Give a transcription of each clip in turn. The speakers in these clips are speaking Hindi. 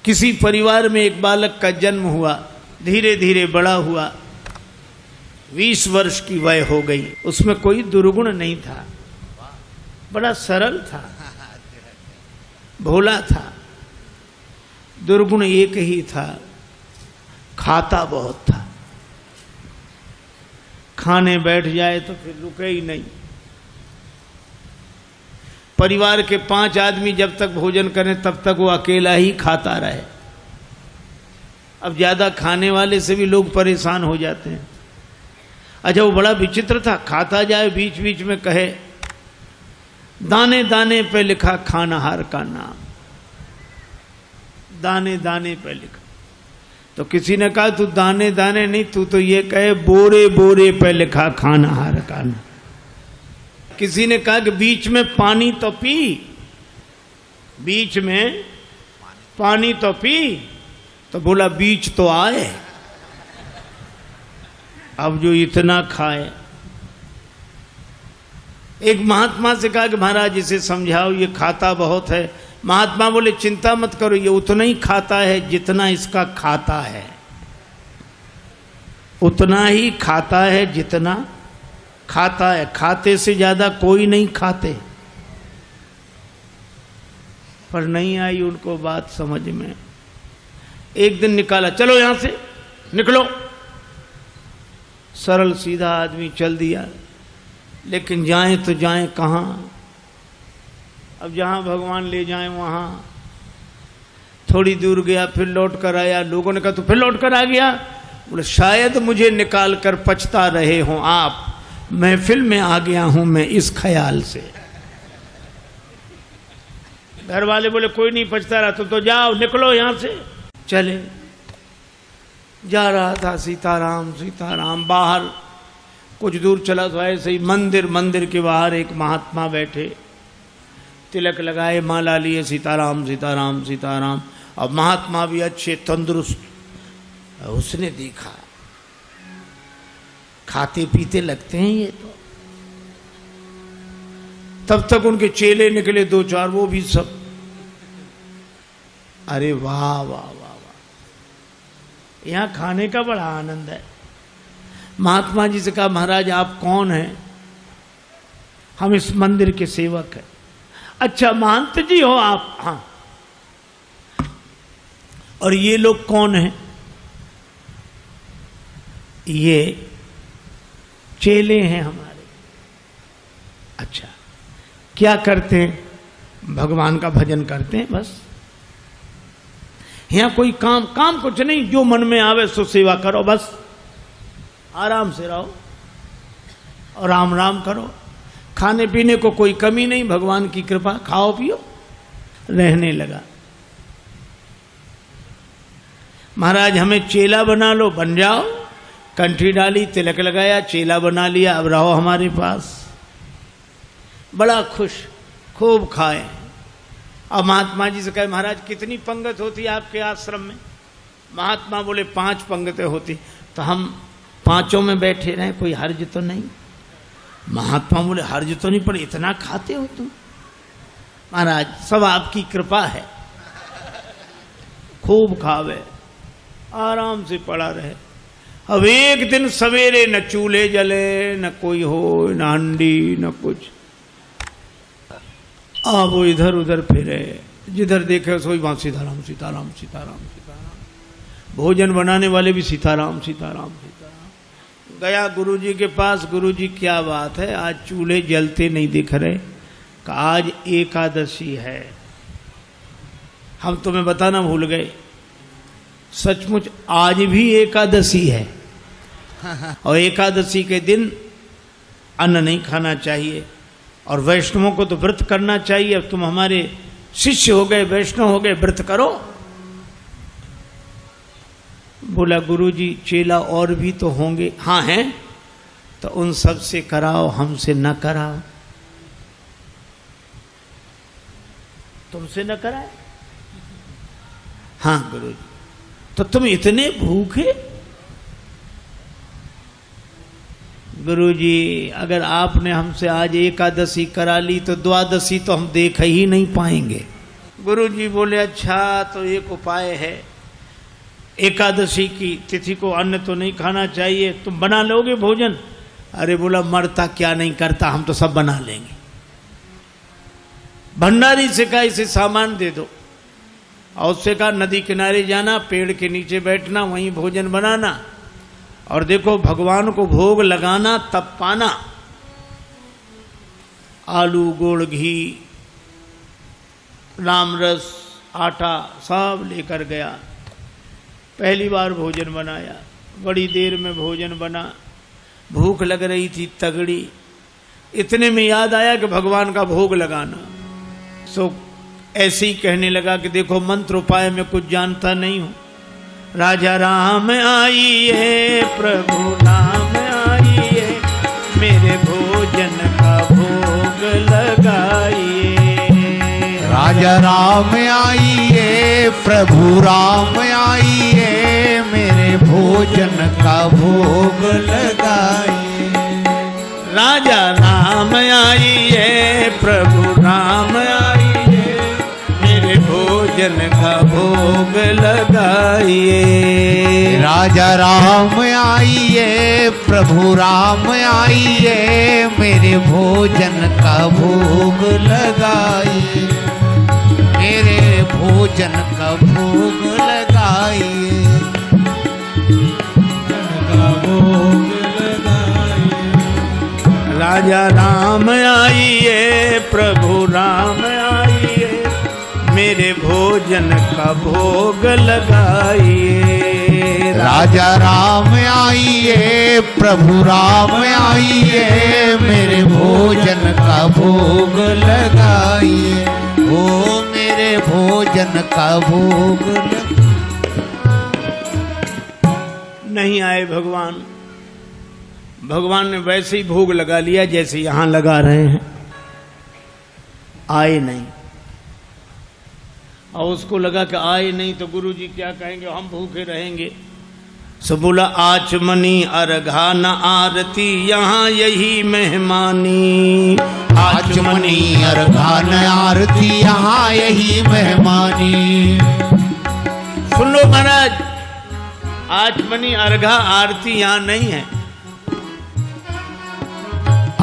किसी परिवार में एक बालक का जन्म हुआ, धीरे धीरे बड़ा हुआ, 20 वर्ष की वय हो गई। उसमें कोई दुर्गुण नहीं था, बड़ा सरल था, भोला था। दुर्गुण एक ही था, खाता बहुत था। खाने बैठ जाए तो फिर रुके ही नहीं। परिवार के 5 आदमी जब तक भोजन करें तब तक वो अकेला ही खाता रहे। अब ज्यादा खाने वाले से भी लोग परेशान हो जाते हैं। अच्छा, वो बड़ा विचित्र था, खाता जाए बीच बीच में कहे दाने दाने पे लिखा खानाहार का नाम, दाने दाने पे लिखा। तो किसी ने कहा तू दाने दाने नहीं, तू तो ये कहे बोरे बोरे पे लिखा खानाहार का नाम। किसी ने कहा कि बीच में पानी तो पी, बीच में पानी तो पी, तो बोला बीच तो आए। अब जो इतना खाए। एक महात्मा से कहा कि महाराज इसे समझाओ, ये खाता बहुत है। महात्मा बोले चिंता मत करो, ये उतना ही खाता है जितना इसका खाता है, उतना ही खाता है जितना खाता है। खाते से ज्यादा कोई नहीं खाते। पर नहीं आई उनको बात समझ में। एक दिन निकाला, चलो यहां से निकलो। सरल सीधा आदमी चल दिया, लेकिन जाएं तो जाएं कहां। अब जहां भगवान ले जाएं वहां। थोड़ी दूर गया, फिर लौट कर आया। लोगों ने कहा तो फिर लौट कर आ गया। बोले शायद मुझे निकाल कर पछता रहे हों आप, महफिल में आ गया हूं मैं इस ख्याल से। घर वाले बोले कोई नहीं पछता रहा तो जाओ, निकलो यहां से। चले, जा रहा था सीताराम सीताराम। बाहर कुछ दूर चला तो ऐसे ही मंदिर के बाहर एक महात्मा बैठे, तिलक लगाए, माला लिए, सीताराम सीताराम सीताराम। अब महात्मा भी अच्छे तंदुरुस्त। उसने देखा खाते पीते लगते हैं ये तो। तब तक उनके चेले निकले 2-4, वो भी सब। अरे वाह वाह वाह वाह, यहां खाने का बड़ा आनंद है। महात्मा जी से कहा महाराज आप कौन हैं? हम इस मंदिर के सेवक हैं। अच्छा महंत जी हो आप? हाँ। और ये लोग कौन हैं? ये चेले हैं हमारे। अच्छा, क्या करते हैं? भगवान का भजन करते हैं बस। यहां कोई काम कुछ नहीं, जो मन में आवे सो सेवा करो बस। आराम से रहो और राम राम करो। खाने पीने को कोई कमी नहीं, भगवान की कृपा, खाओ पियो। रहने लगा। महाराज हमें चेला बना लो, बन जाओ। कंठी डाली, तिलक लगाया, चेला बना लिया, अब रहो हमारे पास। बड़ा खुश, खूब खाए। अब महात्मा जी से कहे महाराज कितनी पंगत होती है आपके आश्रम में? महात्मा बोले 5 पंगतें होती। तो हम 5 में बैठे रहे, कोई हर्ज तो नहीं? महात्मा बोले हर्ज तो नहीं, पर इतना खाते हो तुम? महाराज सब आपकी कृपा है। खूब खावे, आराम से पड़ा रहे। अब एक दिन सवेरे न चूल्हे जले, न कोई हो, न हंडी, न कुछ। अब वो इधर उधर फिरे, जिधर देखे सोई वहां सीताराम सीताराम सीताराम सीताराम। भोजन बनाने वाले भी सीताराम सीताराम सीताराम। गया गुरुजी के पास, गुरुजी क्या बात है, आज चूल्हे जलते नहीं दिख रहे? आज एकादशी है। हम तुम्हें बताना भूल गए, सचमुच आज भी एकादशी है। और एकादशी के दिन अन्न नहीं खाना चाहिए, और वैष्णवों को तो व्रत करना चाहिए। अब तुम हमारे शिष्य हो गए, वैष्णव हो गए, व्रत करो। बोला गुरुजी चेला और भी तो होंगे? हाँ हैं। तो उन सब से कराओ, हमसे न कराओ। तुमसे न कराए? हाँ गुरुजी। तो तुम इतने भूखे? गुरुजी अगर आपने हमसे आज एकादशी करा ली तो द्वादशी तो हम देख ही नहीं पाएंगे। गुरु जी बोले अच्छा तो एक उपाय है, एकादशी की तिथि को अन्न तो नहीं खाना चाहिए, तुम बना लोगे भोजन? अरे बोला मरता क्या नहीं करता, हम तो सब बना लेंगे। भंडारी से कहा इसे सामान दे दो, और उससे कहा नदी किनारे जाना, पेड़ के नीचे बैठना, वहीं भोजन बनाना, और देखो भगवान को भोग लगाना तब पाना। आलू, गुड़, घी, राम रस, आटा सब लेकर गया। पहली बार भोजन बनाया, बड़ी देर में भोजन बना, भूख लग रही थी तगड़ी। इतने में याद आया कि भगवान का भोग लगाना। सो ऐसे ही कहने लगा कि देखो मंत्र उपाय में कुछ जानता नहीं हूं। राजा राम आइए, प्रभु राम आइए, मेरे भोजन का भोग लगाइए। राजा राम आइए, प्रभु राम आइए, मेरे भोजन का भोग लगाइए। राजा राम आइए, प्रभु राम आइए, मेरे भोजन का भोग लगाइए। राजा राम आइए, प्रभु राम आइए, मेरे भोजन का भोग लगाइए। मेरे भोजन का भोग लगाइए। राजा राम आइए, प्रभु राम आइए, मेरे भोजन का भोग लगाइए। राजा राम आइए, प्रभु राम आइए, मेरे भोजन का भोग लगाइए। ओ मेरे भोजन का भोग नहीं आए भगवान। भगवान ने वैसे ही भोग लगा लिया जैसे यहां लगा रहे हैं, आए नहीं। और उसको लगा कि आए नहीं तो गुरु जी क्या कहेंगे, हम भूखे रहेंगे। सो बोला आचमनी अर्घा न आरती, यहाँ यही मेहमानी। आचमनी अर्घा न आरती, यहाँ यही मेहमानी। सुन लो महाराज, आचमनी अर्घा आरती यहाँ नहीं है।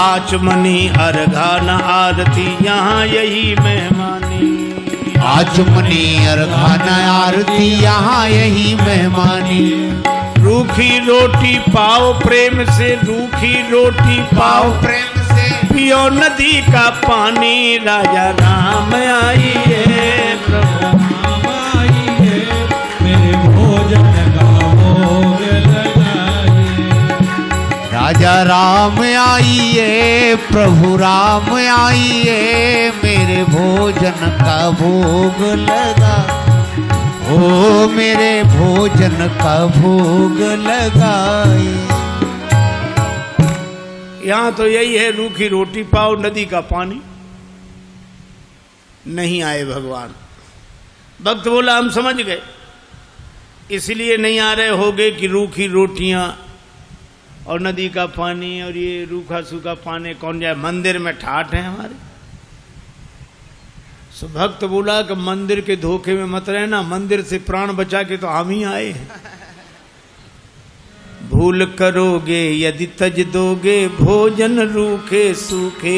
आचमनी अर्घा न आरती, यहाँ यही मेहमानी। आचमनी अर्घा न आरती, यहाँ यही मेहमानी। रूखी रोटी पाओ प्रेम से, रूखी रोटी पाओ प्रेम से, पियो नदी का पानी। राजा राम आइए, प्रभु राम आइए, मेरे भोजन का भोग लगाइए। राजा राम आइए, प्रभु राम आइए, मेरे भोजन का भोग लगा। ओ मेरे भोजन का भोग लगाइए। यहाँ तो यही है, रूखी रोटी पाओ नदी का पानी। नहीं आए भगवान। भक्त बोला हम समझ गए, इसलिए नहीं आ रहे होगे कि रूखी रोटियां और नदी का पानी और ये रूखा सूखा पानी कौन जाए, मंदिर में ठाठ है हमारे। सो भक्त बोला कि मंदिर के धोखे में मत रहना, मंदिर से प्राण बचा के तो हम ही आए हैं। भूल करोगे यदि तज दोगे, भोजन रूखे सूखे।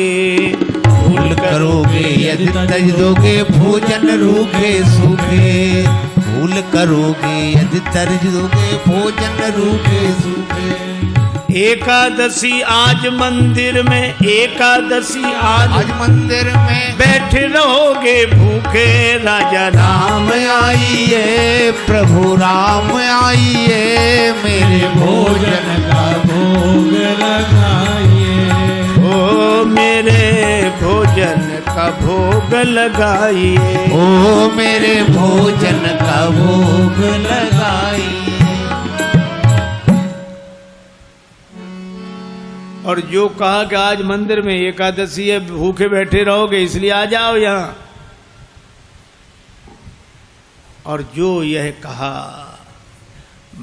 भूल करोगे यदि तज दोगे, भोजन रूखे सूखे। भूल करोगे यदि तज दोगे, भोजन रूखे सूखे। एकादशी आज मंदिर में, एकादशी आज मंदिर में, बैठे रहोगे भूखे। राजा राम आइए, प्रभु राम आइए, मेरे भोजन का भोग लगाइए। ओ मेरे भोजन का भोग लगाइए। ओ मेरे भोजन का भोग लगाइए। और जो कहा कि आज मंदिर में एकादशी है, भूखे बैठे रहोगे इसलिए आ जाओ यहाँ। और जो यह कहा,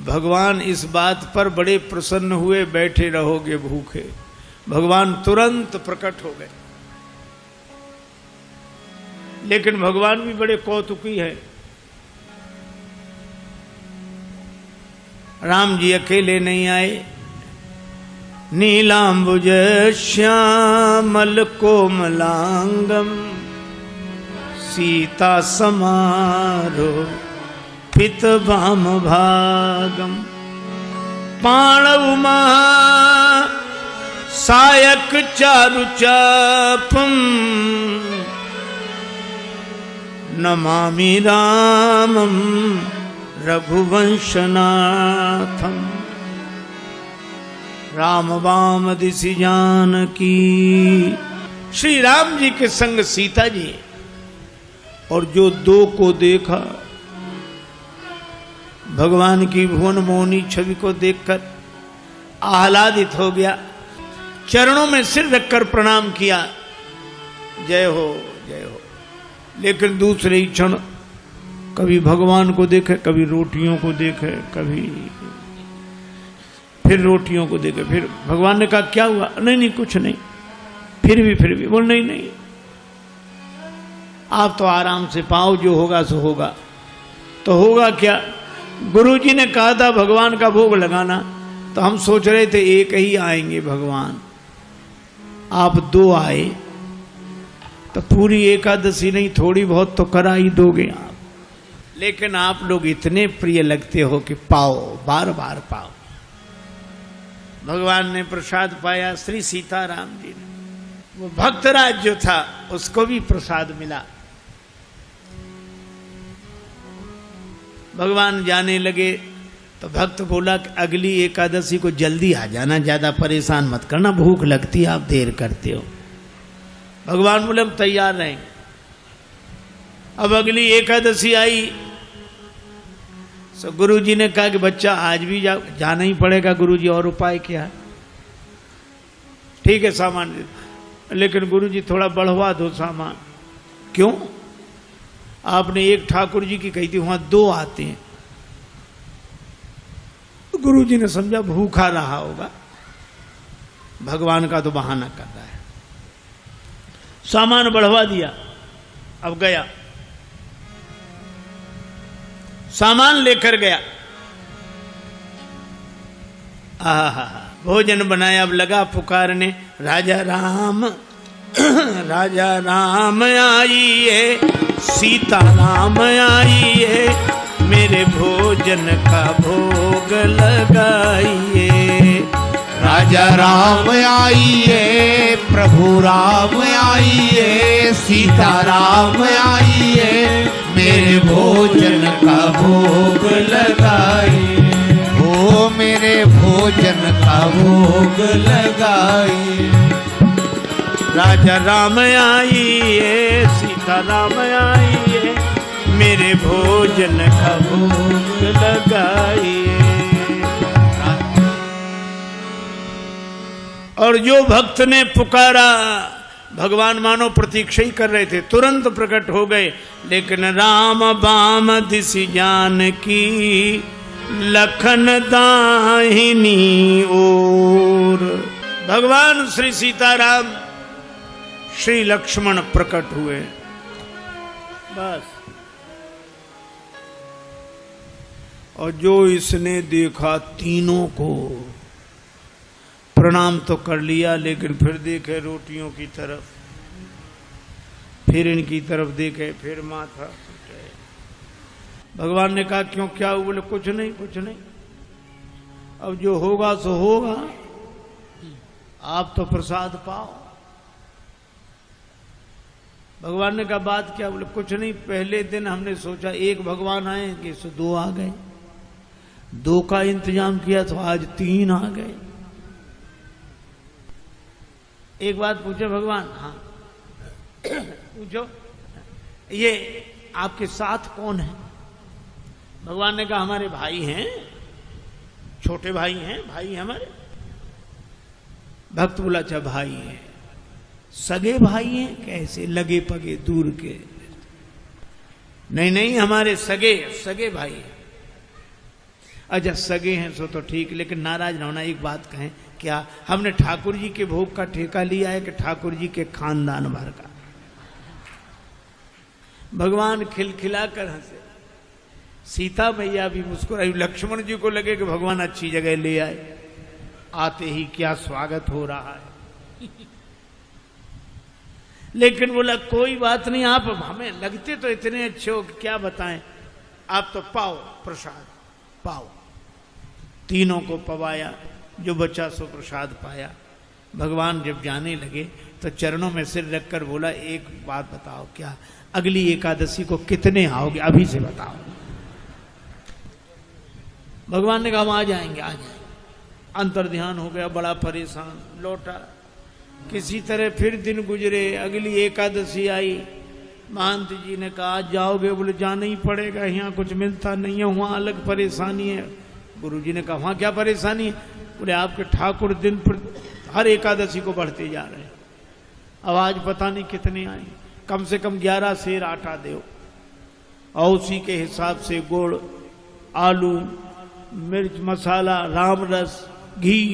भगवान इस बात पर बड़े प्रसन्न हुए, बैठे रहोगे भूखे। भगवान तुरंत प्रकट हो गए। लेकिन भगवान भी बड़े कौतुकी है। राम जी अकेले नहीं आए, नीलांबुज श्यामल कोमलांगम सीता समारो पित भाम भागम पाणव महा सायक चारु चापम नमामि रामम रघुवंशनाथम राम वाम दिशि जानकी। श्री राम जी के संग सीता जी, और जो दो को देखा, भगवान की भुवन मोहनी छवि को देखकर आह्लादित हो गया, चरणों में सिर रखकर प्रणाम किया, जय हो जय हो। लेकिन दूसरे ही क्षण कभी भगवान को देखे, कभी रोटियों को देखे, कभी फिर रोटियों को देखे। फिर भगवान ने कहा क्या हुआ? नहीं नहीं कुछ नहीं। फिर भी बोल नहीं नहीं, आप तो आराम से पाओ, जो होगा सो होगा। तो होगा क्या? गुरुजी ने कहा था भगवान का भोग लगाना, तो हम सोच रहे थे एक ही आएंगे भगवान, आप दो आए तो पूरी एकादशी नहीं थोड़ी बहुत तो करा ही दोगे आप। लेकिन आप लोग इतने प्रिय लगते हो कि पाओ, बार बार पाओ। भगवान ने प्रसाद पाया, श्री सीताराम जी ने। वो भक्तराज जो था उसको भी प्रसाद मिला। भगवान जाने लगे तो भक्त बोला कि अगली एकादशी को जल्दी आ जाना, ज्यादा परेशान मत करना, भूख लगती है, आप देर करते हो। भगवान बोले हम तैयार रहेंगे। अब अगली एकादशी आई तो गुरुजी ने कहा कि बच्चा आज भी जाना ही पड़ेगा गुरुजी, और उपाय क्या है? ठीक है सामान, लेकिन गुरुजी थोड़ा बढ़वा दो सामान। क्यों? आपने एक ठाकुर जी की कही थी, वहां दो आते हैं। गुरुजी ने समझा भूखा रहा होगा, भगवान का तो बहाना कर रहा है। सामान बढ़वा दिया। अब गया, सामान लेकर गया, भोजन बनाया। अब लगा पुकारने, राजा राम राजा राम आइए, सीता राम आइए, मेरे भोजन का भोग लगाइए। राजा राम आइए, प्रभु राम आइए, सीता राम आइए, मेरे भोजन का भोग लगाइए। ओ मेरे भोजन का भोग लगाइए। राजा राम आइए, सीता राम आइए, मेरे भोजन का भोग लगाइए। और जो भक्त ने पुकारा, भगवान मानो प्रतीक्षा ही कर रहे थे, तुरंत प्रकट हो गए। लेकिन राम बाम दिशि जानकी, लखन दाहिनी ओर। भगवान श्री सीताराम श्री लक्ष्मण प्रकट हुए। बस। और जो इसने देखा, तीनों को प्रणाम तो कर लिया, लेकिन फिर देखे रोटियों की तरफ, फिर इनकी तरफ देखे, फिर माथा। भगवान ने कहा क्यों, क्या हुआ? बोले कुछ नहीं कुछ नहीं, अब जो होगा सो होगा, आप तो प्रसाद पाओ। भगवान ने कहा बात क्या? बोले कुछ नहीं, पहले दिन हमने सोचा एक भगवान आएंगे, सो दो आ गए, दो का इंतजाम किया तो आज तीन आ गए। एक बात पूछे भगवान? हाँ पूछो। ये आपके साथ कौन है? भगवान ने कहा हमारे भाई हैं, छोटे भाई हैं, भाई हमारे। भक्त बोला अच्छा भाई है, सगे भाई हैं? कैसे? लगे पगे दूर के? नहीं नहीं, हमारे सगे सगे भाई हैं। अच्छा सगे हैं सो तो ठीक, लेकिन नाराज ना होना, एक बात कहें, क्या हमने ठाकुर जी के भोग का ठेका लिया है कि ठाकुर जी के खानदान भर का? भगवान खिलखिला कर हंसे, सीता मैया भी मुस्कुराई। लक्ष्मण जी को लगे कि भगवान अच्छी जगह ले आए, आते ही क्या स्वागत हो रहा है। लेकिन बोला कोई बात नहीं, आप हमें लगते तो इतने अच्छे हो कि क्या बताएं, आप तो पाओ प्रसाद पाओ। तीनों को पवाया, जो बचा सो प्रसाद पाया। भगवान जब जाने लगे तो चरणों में सिर रखकर बोला, एक बात बताओ, क्या अगली एकादशी को कितने आओगे, अभी से बताओ। भगवान ने कहा हम आ जाएंगे, आ जाएंगे। अंतर्ध्यान हो गया, बड़ा परेशान लौटा। किसी तरह फिर दिन गुजरे, अगली एकादशी आई। महंत जी ने कहा आज जाओगे? बोले जाना ही पड़ेगा, यहाँ कुछ मिलता नहीं है, वहाँ अलग परेशानी है। गुरु जी ने कहा वहाँ क्या परेशानी है? बोले आपके ठाकुर दिन पर हर एकादशी को बढ़ते जा रहे हैं, अब आज पता नहीं कितने आए, कम से कम 11 सेर आटा दो, और उसी के हिसाब से गुड़, आलू, मिर्च मसाला, राम रस, घी।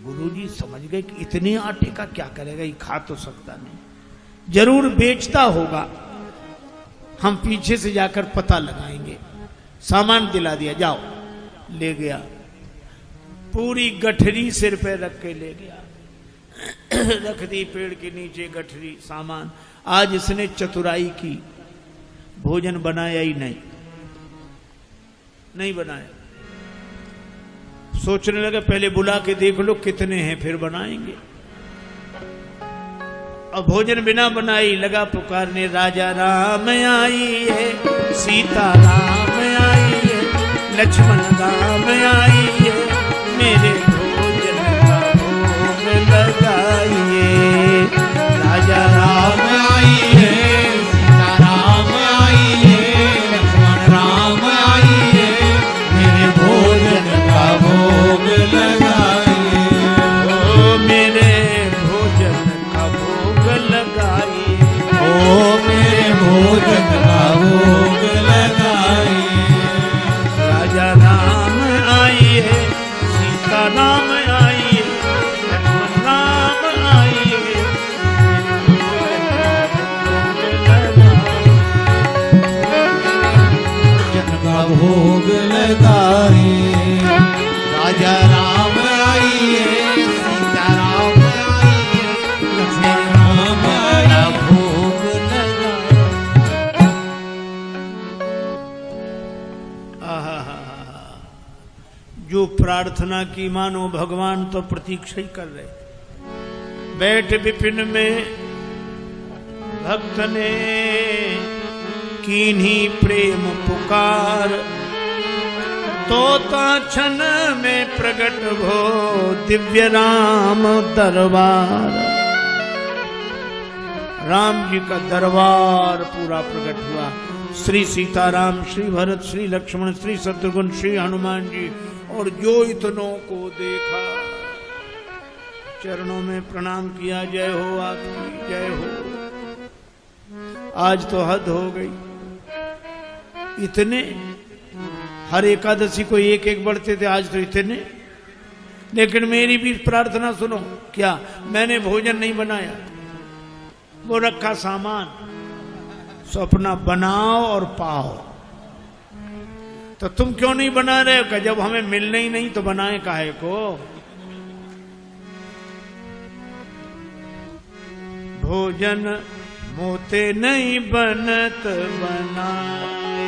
गुरुजी समझ गए कि इतने आटे का क्या करेगा, ये खा तो सकता नहीं, जरूर बेचता होगा, हम पीछे से जाकर पता लगाएंगे। सामान दिला दिया, जाओ। ले गया, पूरी गठरी सिर पे रख के ले गया, रख दी पेड़ के नीचे गठरी, सामान। आज इसने चतुराई की, भोजन बनाया ही नहीं बनाया। सोचने लगा पहले बुला के देख लो कितने हैं, फिर बनाएंगे। अब भोजन बिना बनाई लगा पुकारने, राजा राम आई है, सीता राम आई है, लक्ष्मण राम आई है, मेरे भोजन का भोग लगाइए। राजा राम आई है, सीता राम आई है, लक्ष्मण राम आई है, मेरे भोजन का भोग लगाइए। ओ मेरे भोजन का भोग लगाइए, ओ मेरे भोजन का भोग लगाइए। राजा राम आई है, सीता राम आई है, लक्ष्मण राम आई है, भोजन का भोग लगाइए। राजा राम आई है, सीता राम आई है, लक्ष्मण राम आई है, भोग लगाइए। आहा, जो प्रार्थना की मानो भगवान तो प्रतीक्षा ही कर रहे थे। बैठ विपिन में भक्त ने कीन्ही प्रेम पुकार, तोता क्षण में प्रकट हो दिव्य राम दरबार। राम जी का दरबार पूरा प्रकट हुआ। श्री सीताराम, श्री भरत, श्री लक्ष्मण, श्री शत्रुघ्न, श्री हनुमान जी, और जो इतनों को देखा चरणों में प्रणाम किया, जय हो आपकी, जय हो। आज तो हद हो गई, इतने हर एकादशी को एक एक बढ़ते थे, आज तो इतने। लेकिन मेरी भी प्रार्थना सुनो, क्या मैंने भोजन नहीं बनाया, वो रखा सामान, सो अपना बनाओ और पाओ। तो तुम क्यों नहीं बना रहे हो? जब हमें मिलने ही नहीं तो बनाए काहे को? भोजन मोते नहीं बनत बनाए,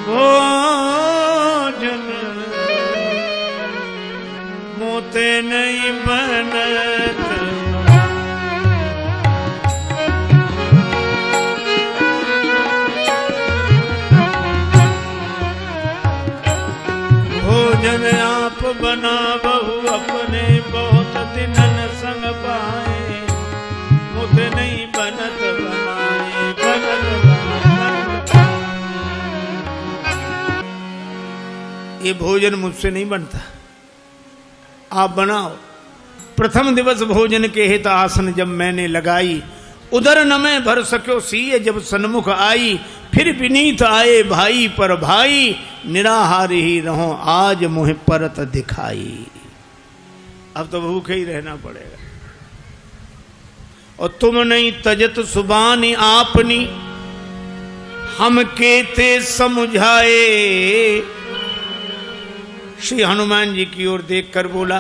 भोजन मोते नहीं बनत। भोजन आप बना बहु अपने, बहुत दिनन संग पाए, मुझे नहीं बनत बनाए, बनत बनाए। ये भोजन मुझसे नहीं बनता, आप बनाओ। प्रथम दिवस भोजन के हित आसन जब मैंने लगाई, उधर न मैं भर सक्यो सीय जब सन्मुख आई, फिर विनीत आए भाई पर भाई, निराहार ही रहो आज मुझे परत दिखाई। अब तो भूखे ही रहना पड़ेगा। और तुम नहीं तजत सुबानी आपनी, हम केते समझाए। श्री हनुमान जी की ओर देखकर बोला,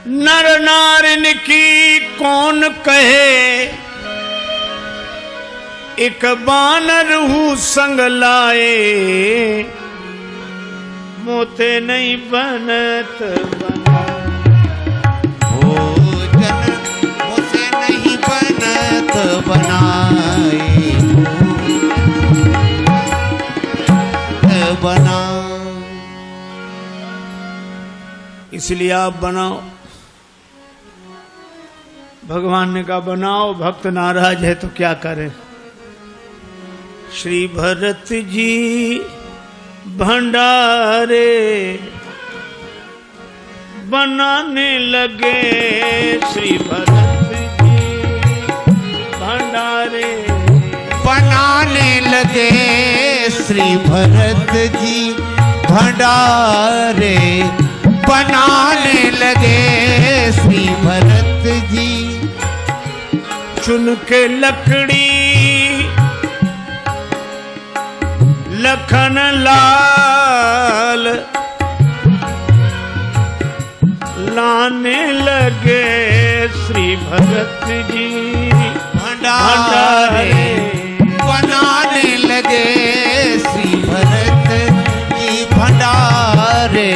नर नारिन की कौन कहे, एक बानर हूँ संग लाए। मोते नहीं बनत बना, भोजन मोसे नहीं बनत बनाए। बना इसलिए आप बनाओ। भगवान ने कहा बनाओ, भक्त नाराज है तो क्या करें। श्री भरत जी भंडारे बनाने लगे, श्री भरत जी भंडारे बनाने लगे। श्री भरत जी भंडारे बनाने लगे। श्री भरत जी चुन के लकड़ी लखन लाल लाने लगे। श्री भरत जी भंडारे बनाने लगे। श्री भरत जी भंडारे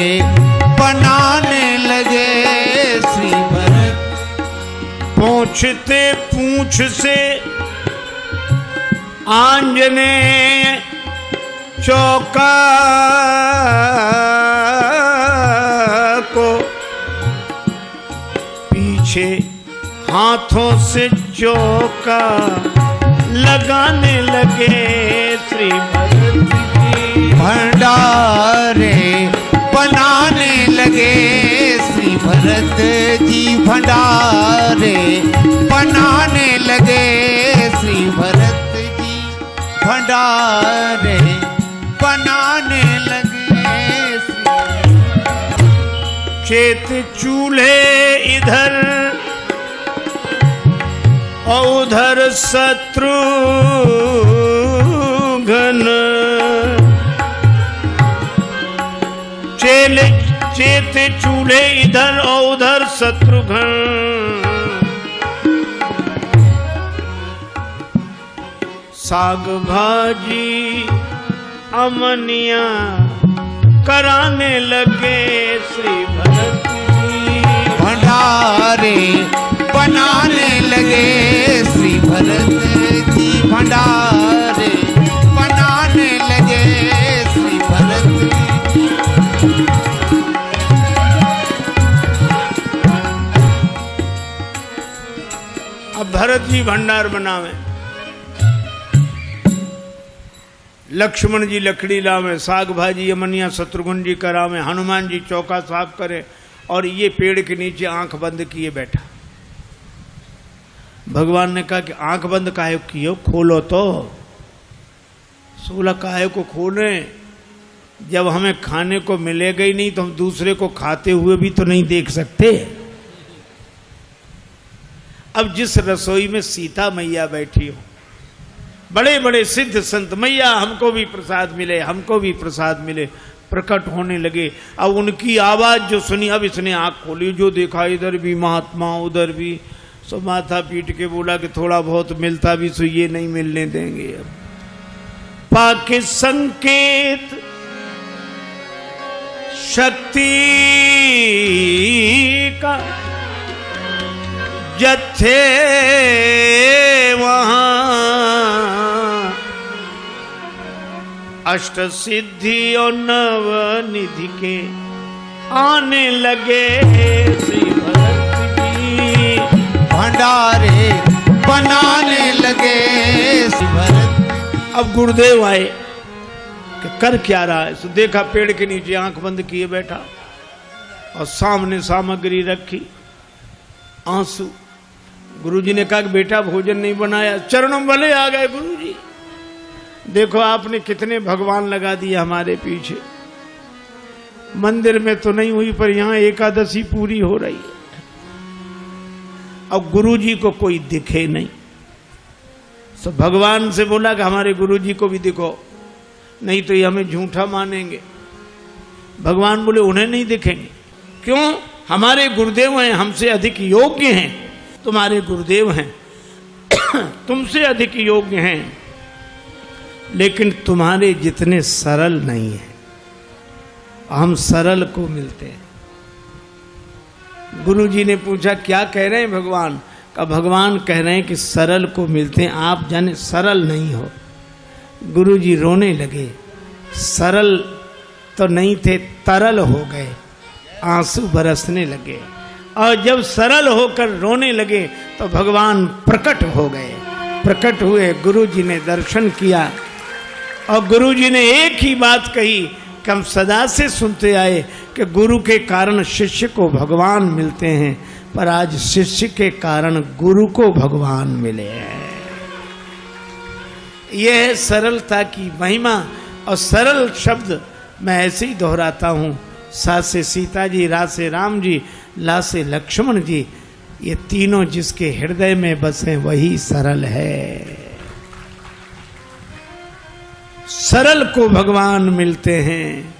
बनाने लगे। श्री भरत पूछते पूछ से आंजनेय चौका को पीछे हाथों से चौका लगाने लगे। श्री भरत जी भंडारे बनाने लगे। श्री भरत जी भंडारे बनाने लगे। श्री भरत जी भंडारे बनाने लगे। चेत चूल्हे इधर और उधर शत्रुघ्न, चेत चूल्हे इधर और उधर शत्रुघ्न। साग भाजी अमनिया कराने लगे। श्री भरत जी भंडारे बनाने लगे। श्री भरत जी भंडारे बनाने लगे। श्री भरत जी अब भरत जी भंडार बनावे, लक्ष्मण जी लकड़ी लावे, साग भाजी अमनिया शत्रुघ्न जी करावे, हनुमान जी चौका साफ करे और ये पेड़ के नीचे आंख बंद किए बैठा। भगवान ने कहा कि आंख बंद काहे किए, खोलो तो। सोलह काहे को खोले, जब हमें खाने को मिलेगा ही नहीं तो हम दूसरे को खाते हुए भी तो नहीं देख सकते। अब जिस रसोई में सीता मैया बैठी हो, बड़े बड़े सिद्ध संत मैया हमको भी प्रसाद मिले, हमको भी प्रसाद मिले, प्रकट होने लगे। अब उनकी आवाज जो सुनी, अब इसने आंख खोली, जो देखा इधर भी महात्मा उधर भी, सो माथा पीट के बोला कि थोड़ा बहुत मिलता भी सो ये नहीं मिलने देंगे। अब पाके संकेत शक्ति का जत्थे वहां अष्ट सिद्धि और नव निधि के आने लगे। श्री भरत जी भंडारे बनाने लगे। श्री भरत अब गुरुदेव आए कि कर क्या रहा है। तो देखा पेड़ के नीचे आंख बंद किए बैठा और सामने सामग्री रखी, आंसू। गुरुजी ने कहा कि बेटा भोजन नहीं बनाया। चरणों भले आ गए गुरुजी, देखो आपने कितने भगवान लगा दिए हमारे पीछे। मंदिर में तो नहीं हुई पर यहाँ एकादशी पूरी हो रही है। और गुरु जी को कोई दिखे नहीं। तो भगवान से बोला कि हमारे गुरु जी को भी दिखो, नहीं तो ये हमें झूठा मानेंगे। भगवान बोले उन्हें नहीं दिखेंगे। क्यों? हमारे गुरुदेव हैं, हमसे अधिक योग्य हैं। तुम्हारे गुरुदेव हैं, तुमसे अधिक योग्य हैं, लेकिन तुम्हारे जितने सरल नहीं है। हम सरल को मिलते हैं। गुरु जी ने पूछा क्या कह रहे हैं भगवान? का भगवान कह रहे हैं कि सरल को मिलते हैं, आप जाने सरल नहीं हो। गुरु जी रोने लगे। सरल तो नहीं थे, तरल हो गए, आंसू बरसने लगे। और जब सरल होकर रोने लगे तो भगवान प्रकट हो गए। प्रकट हुए, गुरु जी ने दर्शन किया और गुरु जी ने एक ही बात कही कि हम सदा से सुनते आए कि गुरु के कारण शिष्य को भगवान मिलते हैं, पर आज शिष्य के कारण गुरु को भगवान मिले हैं। यह है सरलता की महिमा। और सरल शब्द मैं ऐसे ही दोहराता हूँ। सा से सीता जी, रा से राम जी, ला से लक्ष्मण जी, ये तीनों जिसके हृदय में बसे वही सरल है। सरल को भगवान मिलते हैं,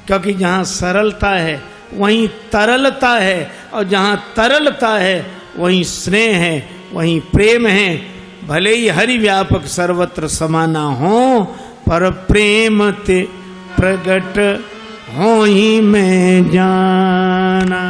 क्योंकि जहाँ सरलता है वहीं तरलता है, और जहाँ तरलता है वहीं स्नेह है, वहीं प्रेम है। भले ही हरि व्यापक सर्वत्र समाना हो, पर प्रेम ते प्रगट हो ही मैं जाना।